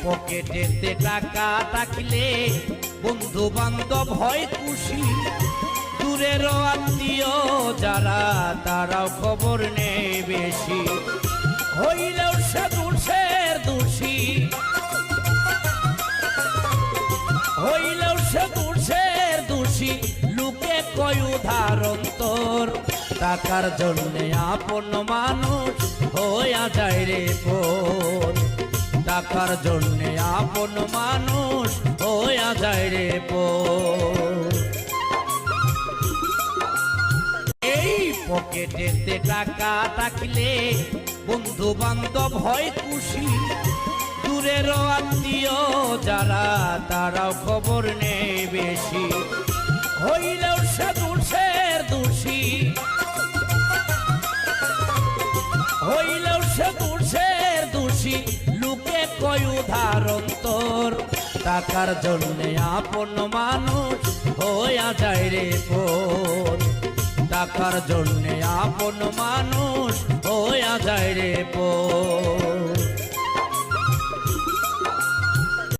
পকেটেতে টাকা থাকলে বন্ধু বান্ধব হয় খুশি, দূরের আত্মীয় যারা তারাও খবর নেই বেশি, হইলেও সে দোষের দোষী, হইলেও সে দোষের দোষী, লোকে কয় উদাহরণ তোর, টাকার জন্যে আপন মানুষ হইয়া যায় রে পর, টাকার জন্যে আপন মানুষ হইয়া যায় রে পর। এই পকেটেতে টাকা থাকলে বন্ধু বান্ধব হয় খুশি, দূরের আত্মীয় যারা তারাও খবর নেই বেশি, হইলেও সে দোষের দোষী, হইলেও সে দোষের দোষী, লোকে কয় উদাহরণ তোর, টাকার জন্যে আপন মানুষ হইয়া যায় রে পর, টাকার জন্যে আপন মানুষ হইয়া যায় রে পর।